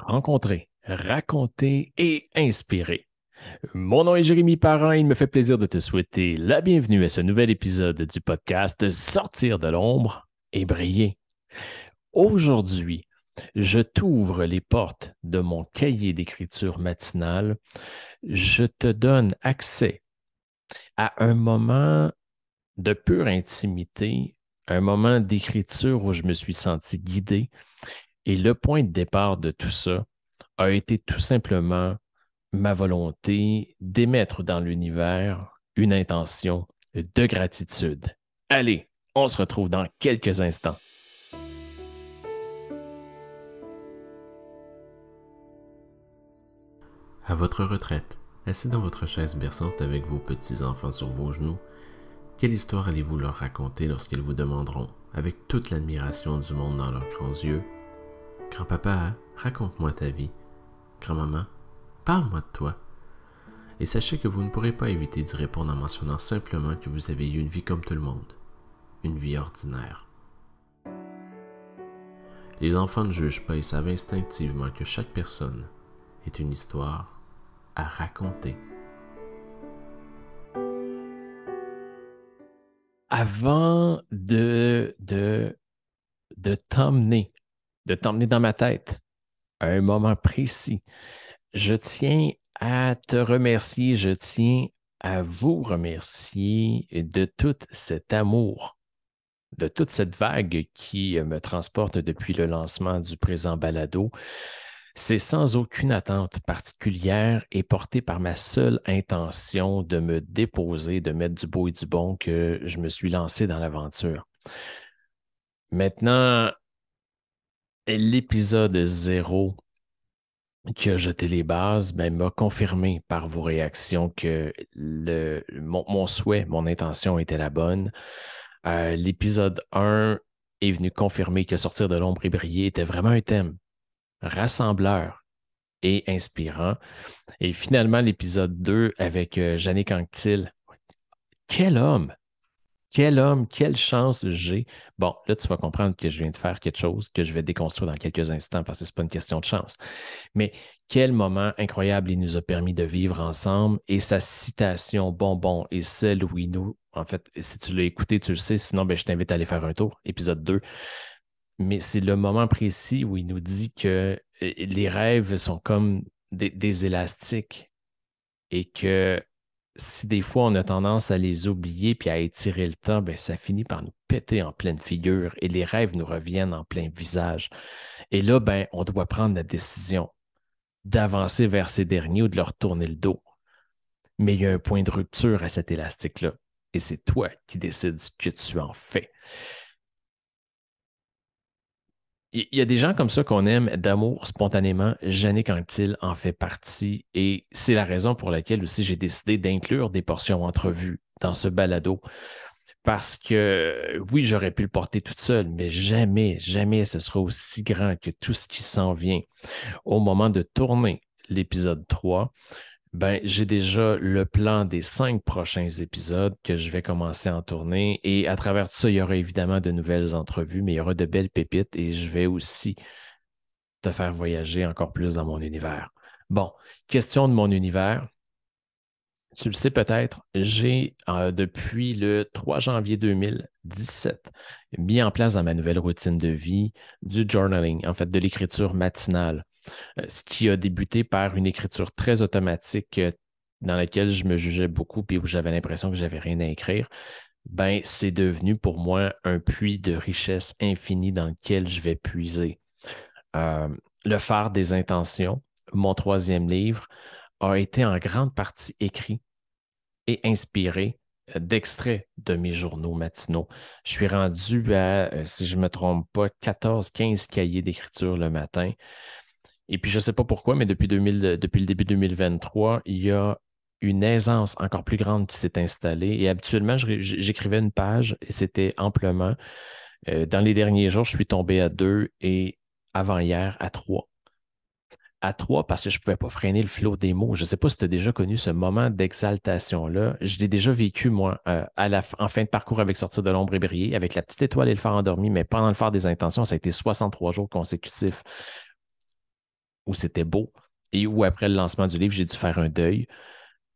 Rencontrer, raconter et inspirer. Mon nom est Jérémy Parent et il me fait plaisir de te souhaiter la bienvenue à ce nouvel épisode du podcast Sortir de l'ombre et briller. Aujourd'hui, je t'ouvre les portes de mon cahier d'écriture matinale. Je te donne accès à un moment de pure intimité, un moment d'écriture où je me suis senti guidé. Et le point de départ de tout ça a été tout simplement ma volonté d'émettre dans l'univers une intention de gratitude. Allez, on se retrouve dans quelques instants. À votre retraite, assis dans votre chaise berçante avec vos petits-enfants sur vos genoux, quelle histoire allez-vous leur raconter lorsqu'ils vous demanderont, avec toute l'admiration du monde dans leurs grands yeux, Grand-papa, raconte-moi ta vie. Grand-maman, parle-moi de toi. Et sachez que vous ne pourrez pas éviter d'y répondre en mentionnant simplement que vous avez eu une vie comme tout le monde, une vie ordinaire. Les enfants ne jugent pas et savent instinctivement que chaque personne est une histoire à raconter. Avant de t'emmener, de t'emmener dans ma tête à un moment précis, je tiens à te remercier, je tiens à vous remercier de tout cet amour, de toute cette vague qui me transporte depuis le lancement du présent balado. C'est sans aucune attente particulière et porté par ma seule intention de me déposer, de mettre du beau et du bon que je me suis lancé dans l'aventure. Maintenant, l'épisode 0 qui a jeté les bases ben, m'a confirmé par vos réactions que mon souhait, mon intention était la bonne. L'épisode 1 est venu confirmer que sortir de l'ombre et briller était vraiment un thème rassembleur et inspirant. Et finalement, l'épisode 2 avec Jannick Anctil. Quel homme! Quel homme, quelle chance j'ai. Bon, là, tu vas comprendre que je viens de faire quelque chose que je vais déconstruire dans quelques instants parce que ce n'est pas une question de chance. Mais quel moment incroyable il nous a permis de vivre ensemble et sa citation bonbon et celle où il nous, en fait, si tu l'as écouté, tu le sais, sinon, ben, je t'invite à aller faire un tour, épisode 2. Mais c'est le moment précis où il nous dit que les rêves sont comme des élastiques et que si des fois on a tendance à les oublier puis à étirer le temps, ben ça finit par nous péter en pleine figure et les rêves nous reviennent en plein visage. Et là, ben, on doit prendre la décision d'avancer vers ces derniers ou de leur tourner le dos. Mais il y a un point de rupture à cet élastique-là et c'est toi qui décides ce que tu en fais. Il y a des gens comme ça qu'on aime d'amour spontanément. Jannick Anctil en fait partie et c'est la raison pour laquelle aussi j'ai décidé d'inclure des portions entrevues dans ce balado. Parce que oui, j'aurais pu le porter toute seule, mais jamais, jamais ce sera aussi grand que tout ce qui s'en vient. Au moment de tourner l'épisode 3, ben, j'ai déjà le plan des 5 prochains épisodes que je vais commencer à en tourner. Et à travers tout ça, il y aura évidemment de nouvelles entrevues, mais il y aura de belles pépites et je vais aussi te faire voyager encore plus dans mon univers. Bon, question de mon univers. Tu le sais peut-être, j'ai depuis le 3 janvier 2017 mis en place dans ma nouvelle routine de vie du journaling, en fait de l'écriture matinale, ce qui a débuté par une écriture très automatique dans laquelle je me jugeais beaucoup et où j'avais l'impression que j'avais rien à écrire. Ben, c'est devenu pour moi un puits de richesse infinie dans lequel je vais puiser. Euh, le phare des intentions, mon troisième livre, a été en grande partie écrit et inspiré d'extraits de mes journaux matinaux. Je suis rendu à, si je ne me trompe pas, 14-15 cahiers d'écriture le matin. Et puis, je ne sais pas pourquoi, mais depuis le début 2023, il y a une aisance encore plus grande qui s'est installée. Et habituellement, j'écrivais une page et c'était amplement. Dans les derniers jours, je suis tombé à 2 et avant-hier à 3 à 3 parce que je ne pouvais pas freiner le flot des mots. Je ne sais pas si tu as déjà connu ce moment d'exaltation-là. Je l'ai déjà vécu, moi, en fin de parcours avec Sortir de l'ombre et briller, avec la petite étoile et le phare endormi, mais pendant le phare des intentions, ça a été 63 jours consécutifs où c'était beau et où, après le lancement du livre, j'ai dû faire un deuil.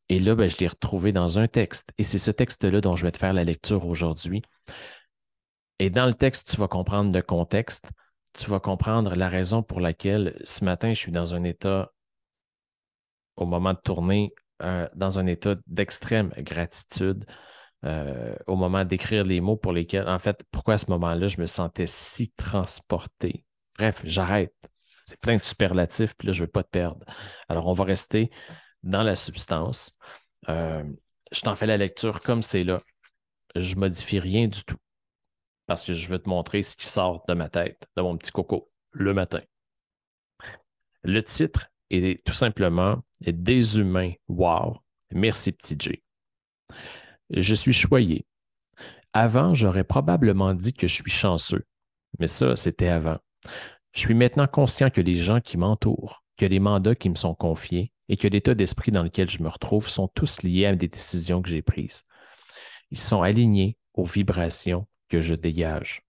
Et là, ben, je l'ai retrouvé dans un texte. Et c'est ce texte-là dont je vais te faire la lecture aujourd'hui. Et dans le texte, tu vas comprendre le contexte, tu vas comprendre la raison pour laquelle ce matin, je suis dans un état, au moment de tourner, dans un état d'extrême gratitude, au moment d'écrire les mots pour lesquels, en fait, pourquoi à ce moment-là, je me sentais si transporté. Bref, j'arrête. C'est plein de superlatifs, puis là, je ne veux pas te perdre. Alors, on va rester dans la substance. Euh, je t'en fais la lecture comme c'est là. Je ne modifie rien du tout parce que je veux te montrer ce qui sort de ma tête, de mon petit coco, le matin. Le titre est tout simplement Des humains. Wow. Merci, petit J. Je suis choyé. Avant, j'aurais probablement dit que je suis chanceux, mais ça, c'était avant. Je suis maintenant conscient que les gens qui m'entourent, que les mandats qui me sont confiés et que l'état d'esprit dans lequel je me retrouve sont tous liés à des décisions que j'ai prises. Ils sont alignés aux vibrations que je dégage.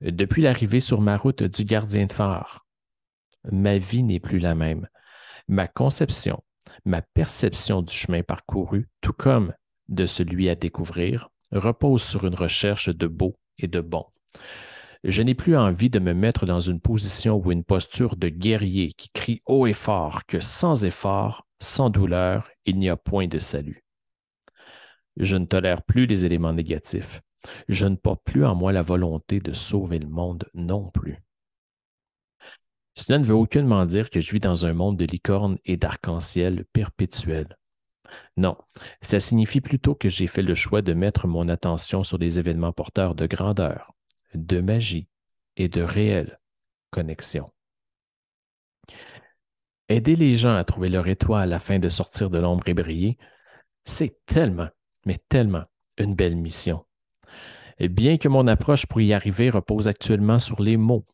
Depuis l'arrivée sur ma route du gardien de phare, ma vie n'est plus la même. Ma conception, ma perception du chemin parcouru, tout comme de celui à découvrir, repose sur une recherche de beau et de bon. Je n'ai plus envie de me mettre dans une position ou une posture de guerrier qui crie haut et fort que sans effort, sans douleur, il n'y a point de salut. Je ne tolère plus les éléments négatifs. Je ne porte plus en moi la volonté de sauver le monde non plus. Cela ne veut aucunement dire que je vis dans un monde de licornes et d'arc-en-ciel perpétuel. Non, ça signifie plutôt que j'ai fait le choix de mettre mon attention sur des événements porteurs de grandeur, de magie et de réelle connexion. Aider les gens à trouver leur étoile afin de sortir de l'ombre et briller, c'est tellement, mais tellement une belle mission. Et bien que mon approche pour y arriver repose actuellement sur les mots,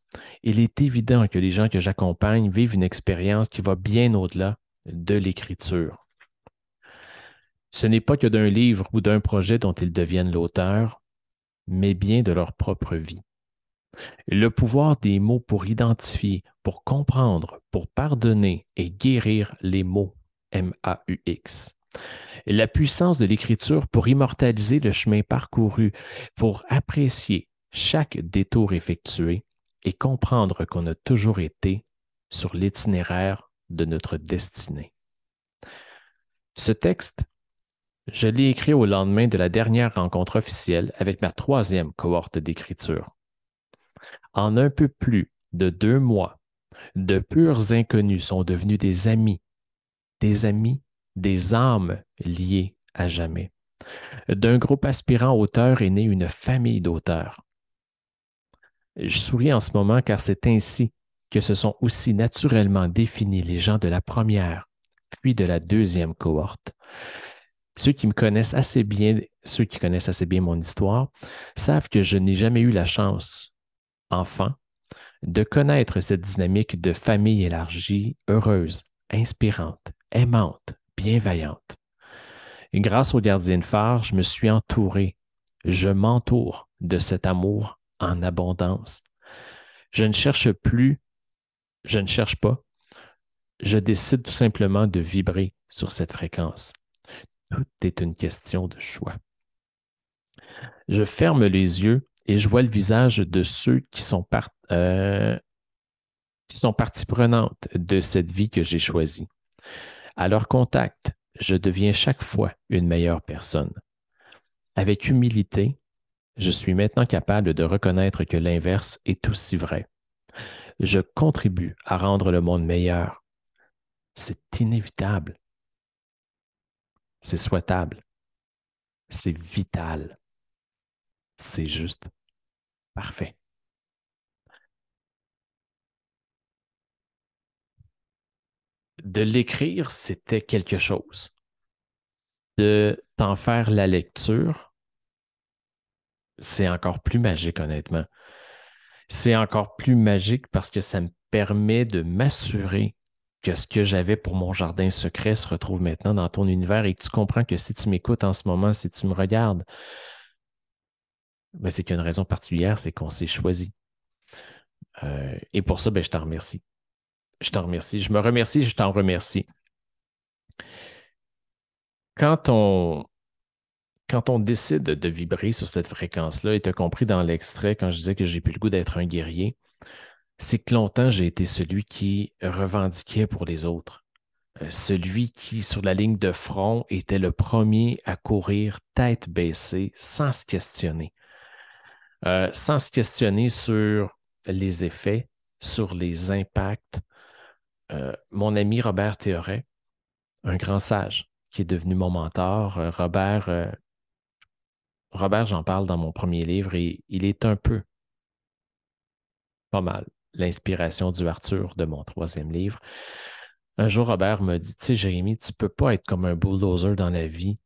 il est évident que les gens que j'accompagne vivent une expérience qui va bien au-delà de l'écriture. Ce n'est pas que d'un livre ou d'un projet dont ils deviennent l'auteur, mais bien de leur propre vie. Le pouvoir des mots pour identifier, pour comprendre, pour pardonner et guérir les mots, M-A-U-X. La puissance de l'écriture pour immortaliser le chemin parcouru, pour apprécier chaque détour effectué et comprendre qu'on a toujours été sur l'itinéraire de notre destinée. Ce texte, je l'ai écrit au lendemain de la dernière rencontre officielle avec ma troisième cohorte d'écriture. En un peu plus de 2 mois, de purs inconnus sont devenus des amis, des âmes liées à jamais. D'un groupe aspirant auteur est née une famille d'auteurs. Je souris en ce moment car c'est ainsi que se sont aussi naturellement définis les gens de la première, puis de la deuxième cohorte. Ceux qui connaissent assez bien mon histoire, savent que je n'ai jamais eu la chance, enfant, de connaître cette dynamique de famille élargie, heureuse, inspirante, aimante, bienveillante. Et grâce au gardien de phare, je me suis entouré, je m'entoure de cet amour en abondance. Je ne cherche plus, je ne cherche pas, je décide tout simplement de vibrer sur cette fréquence. Tout est une question de choix. Je ferme les yeux et je vois le visage de ceux qui sont partie prenante de cette vie que j'ai choisie. À leur contact, je deviens chaque fois une meilleure personne. Avec humilité, je suis maintenant capable de reconnaître que l'inverse est aussi vrai. Je contribue à rendre le monde meilleur. C'est inévitable. C'est souhaitable. C'est vital. C'est juste parfait. De l'écrire, c'était quelque chose. De t'en faire la lecture, c'est encore plus magique, honnêtement. C'est encore plus magique parce que ça me permet de m'assurer que ce que j'avais pour mon jardin secret se retrouve maintenant dans ton univers et que tu comprends que si tu m'écoutes en ce moment, si tu me regardes, ben c'est qu'il y a une raison particulière, c'est qu'on s'est choisi. Et pour ça, ben, je te remercie. Je t'en remercie. Je me remercie, je t'en remercie. Quand on, quand on décide de vibrer sur cette fréquence-là, et tu as compris dans l'extrait quand je disais que j'ai plus le goût d'être un guerrier, c'est que longtemps j'ai été celui qui revendiquait pour les autres. Celui qui, sur la ligne de front, était le premier à courir tête baissée, sans se questionner sur les effets, sur les impacts. Mon ami Robert Théoret, un grand sage qui est devenu mon mentor, Robert, j'en parle dans mon premier livre et il est un peu, pas mal, l'inspiration du Arthur de mon troisième livre. Un jour, Robert m'a dit, tu sais, Jérémy, tu ne peux pas être comme un bulldozer dans la vie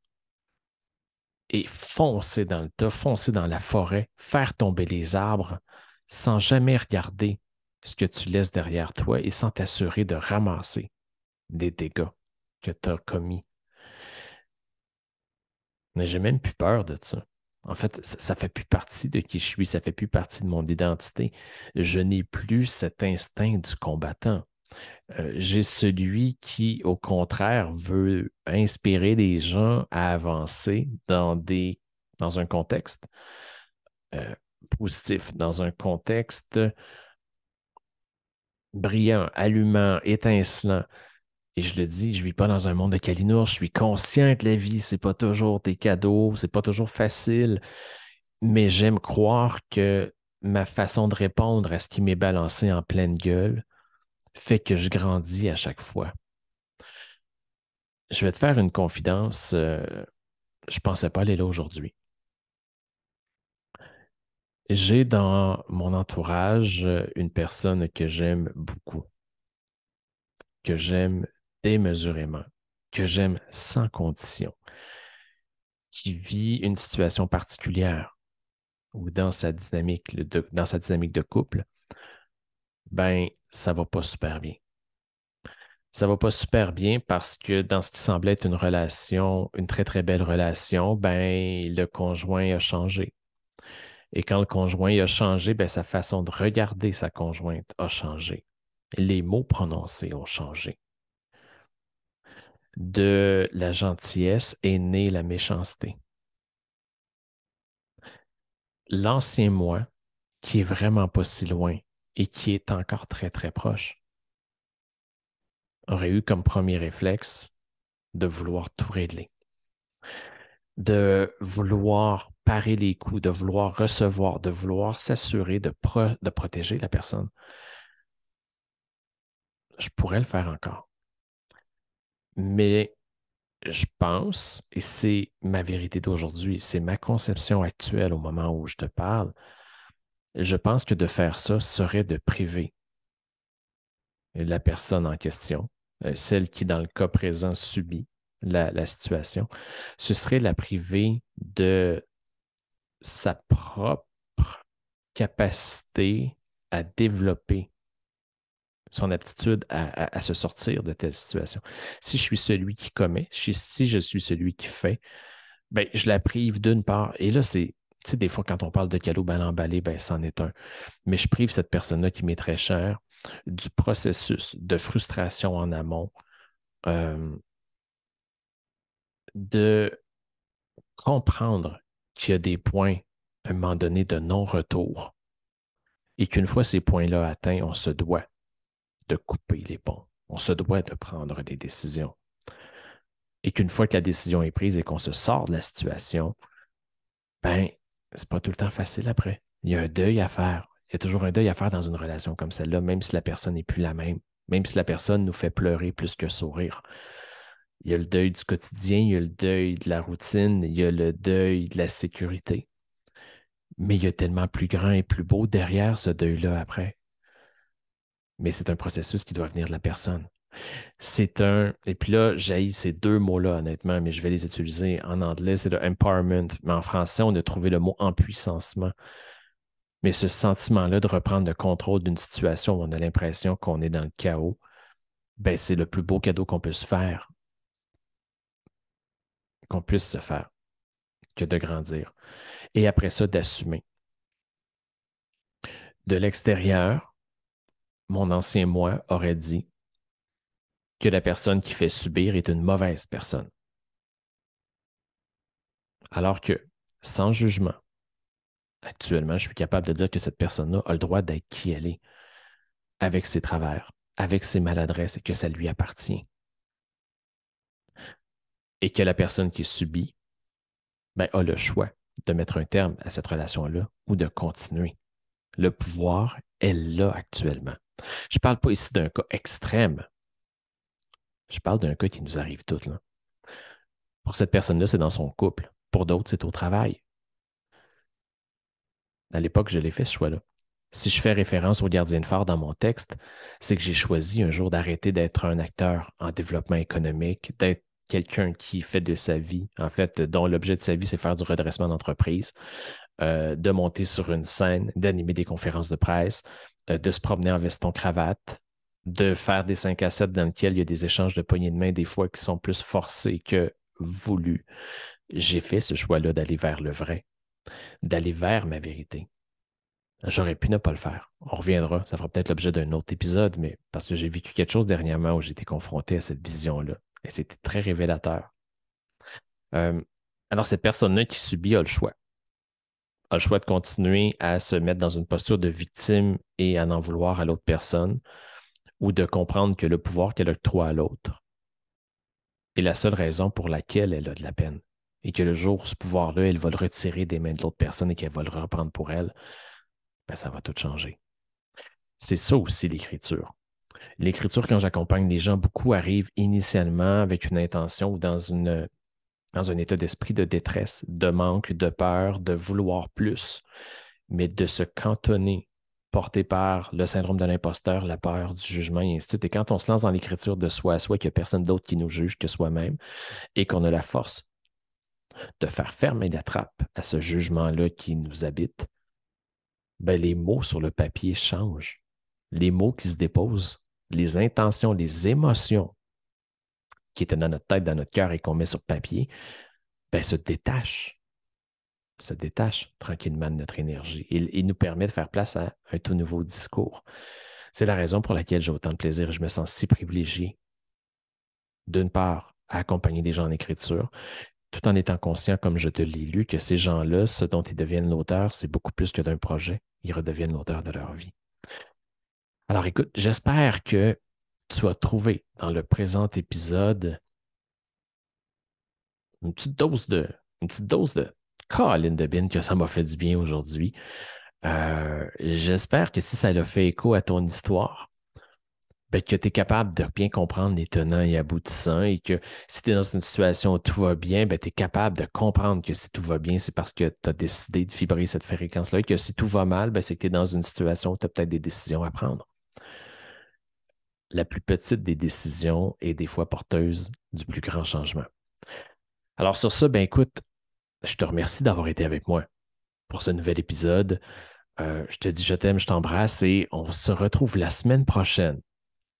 et foncer dans le tas, foncer dans la forêt, faire tomber les arbres sans jamais regarder ce que tu laisses derrière toi et sans t'assurer de ramasser des dégâts que tu as commis. Mais j'ai même plus peur de ça. En fait, ça fait plus partie de qui je suis, ça fait plus partie de mon identité. Je n'ai plus cet instinct du combattant. J'ai celui qui, au contraire, veut inspirer les gens à avancer dans un contexte euh, positif, dans un contexte brillant, allumant, étincelant. Et je le dis, je ne vis pas dans un monde de calinours, je suis conscient que la vie, c'est pas toujours des cadeaux, c'est pas toujours facile, mais j'aime croire que ma façon de répondre à ce qui m'est balancé en pleine gueule fait que je grandis à chaque fois. Je vais te faire une confidence, je ne pensais pas aller là aujourd'hui. J'ai dans mon entourage une personne que j'aime beaucoup, que j'aime démesurément, que j'aime sans condition, qui vit une situation particulière ou dans sa dynamique de couple, ben, ça va pas super bien. Ça va pas super bien parce que dans ce qui semblait être une relation, une très, très belle relation, ben, le conjoint a changé. Et quand le conjoint a changé, ben, sa façon de regarder sa conjointe a changé. Les mots prononcés ont changé. De la gentillesse est née la méchanceté. L'ancien moi, qui est vraiment pas si loin et qui est encore très, très proche, aurait eu comme premier réflexe de vouloir tout régler, de vouloir parer les coups, de vouloir recevoir, de vouloir s'assurer de protéger la personne. Je pourrais le faire encore. Mais je pense, et c'est ma vérité d'aujourd'hui, c'est ma conception actuelle au moment où je te parle, je pense que de faire ça serait de priver la personne en question, celle qui, dans le cas présent, subit la situation, ce serait la priver de sa propre capacité à développer son aptitude à se sortir de telle situation. Si je suis celui qui commet, si je suis celui qui fait, ben, je la prive d'une part. Et là, tu sais, des fois, quand on parle de cadeau mal emballé, ben, c'en est un. Mais je prive cette personne-là qui m'est très chère du processus de frustration en amont, euh, de comprendre qu'il y a des points, à un moment donné, de non-retour et qu'une fois ces points-là atteints, on se doit de couper les ponts. On se doit de prendre des décisions. Et qu'une fois que la décision est prise et qu'on se sort de la situation, ben, c'est pas tout le temps facile après. Il y a un deuil à faire. Il y a toujours un deuil à faire dans une relation comme celle-là, même si la personne n'est plus la même, même si la personne nous fait pleurer plus que sourire. Il y a le deuil du quotidien, il y a le deuil de la routine, il y a le deuil de la sécurité. Mais il y a tellement plus grand et plus beau derrière ce deuil-là après. Mais c'est un processus qui doit venir de la personne. Et puis là, j'ai ces deux mots-là, honnêtement, mais je vais les utiliser. En anglais, c'est le empowerment, mais en français, on a trouvé le mot empuissancement. Mais ce sentiment-là de reprendre le contrôle d'une situation où on a l'impression qu'on est dans le chaos, ben, c'est le plus beau cadeau qu'on puisse faire, qu'on puisse se faire, que de grandir. Et après ça, d'assumer. De l'extérieur, mon ancien moi aurait dit que la personne qui fait subir est une mauvaise personne. Alors que, sans jugement, actuellement, je suis capable de dire que cette personne-là a le droit d'être qui elle est, avec ses travers, avec ses maladresses et que ça lui appartient. Et que la personne qui subit ben, a le choix de mettre un terme à cette relation-là ou de continuer. Le pouvoir, elle l'a actuellement. Je ne parle pas ici d'un cas extrême. Je parle d'un cas qui nous arrive tous, là. Pour cette personne-là, c'est dans son couple. Pour d'autres, c'est au travail. À l'époque, je l'ai fait ce choix-là. Si je fais référence au gardien de phare dans mon texte, c'est que j'ai choisi un jour d'arrêter d'être un acteur en développement économique, d'être quelqu'un qui fait de sa vie, en fait, dont l'objet de sa vie, c'est faire du redressement d'entreprise, de monter sur une scène, d'animer des conférences de presse, de se promener en veston-cravate, de faire des 5 à 7 dans lesquels il y a des échanges de poignées de main, des fois qui sont plus forcés que voulus. J'ai fait ce choix-là d'aller vers le vrai, d'aller vers ma vérité. J'aurais pu ne pas le faire. On reviendra, ça fera peut-être l'objet d'un autre épisode, mais parce que j'ai vécu quelque chose dernièrement où j'ai été confronté à cette vision-là. Et c'était très révélateur. Euh, alors, cette personne-là qui subit a le choix. A le choix de continuer à se mettre dans une posture de victime et à n'en vouloir à l'autre personne, ou de comprendre que le pouvoir qu'elle octroie à l'autre est la seule raison pour laquelle elle a de la peine. Et que le jour où ce pouvoir-là, elle va le retirer des mains de l'autre personne et qu'elle va le reprendre pour elle, ben, ça va tout changer. C'est ça aussi l'écriture. L'écriture, quand j'accompagne les gens, beaucoup arrivent initialement avec une intention ou dans un état d'esprit de détresse, de manque, de peur, de vouloir plus, mais de se cantonner, porté par le syndrome de l'imposteur, la peur du jugement, et ainsi de suite. Et quand on se lance dans l'écriture de soi à soi, qu'il n'y a personne d'autre qui nous juge que soi-même, et qu'on a la force de faire fermer la trappe à ce jugement-là qui nous habite, ben les mots sur le papier changent. Les mots qui se déposent, les intentions, les émotions qui étaient dans notre tête, dans notre cœur et qu'on met sur papier, ben, se détachent tranquillement de notre énergie. Il nous permet de faire place à un tout nouveau discours. C'est la raison pour laquelle j'ai autant de plaisir et je me sens si privilégié, d'une part, à accompagner des gens en écriture, tout en étant conscient, comme je te l'ai lu, que ces gens-là, ce dont ils deviennent l'auteur, c'est beaucoup plus que d'un projet. Ils redeviennent l'auteur de leur vie. Alors écoute, j'espère que tu as trouvé dans le présent épisode une petite dose de Caroline de Bin que ça m'a fait du bien aujourd'hui. J'espère que si ça l'a fait écho à ton histoire, ben, que tu es capable de bien comprendre les tenants et aboutissants et que si tu es dans une situation où tout va bien, ben, tu es capable de comprendre que si tout va bien, c'est parce que tu as décidé de vibrer cette fréquence-là et que si tout va mal, ben, c'est que tu es dans une situation où tu as peut-être des décisions à prendre. La plus petite des décisions est des fois porteuse du plus grand changement. Alors sur ça, ben écoute, je te remercie d'avoir été avec moi pour ce nouvel épisode. Je te dis je t'aime, je t'embrasse et on se retrouve la semaine prochaine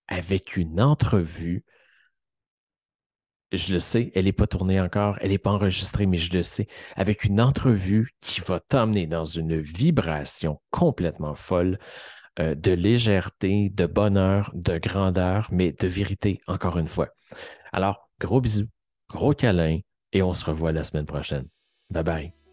avec une entrevue. Je le sais, elle n'est pas tournée encore, elle n'est pas enregistrée, mais je le sais, avec une entrevue qui va t'emmener dans une vibration complètement folle de légèreté, de bonheur, de grandeur, mais de vérité, encore une fois. Alors, gros bisous, gros câlin, et on se revoit la semaine prochaine. Bye bye.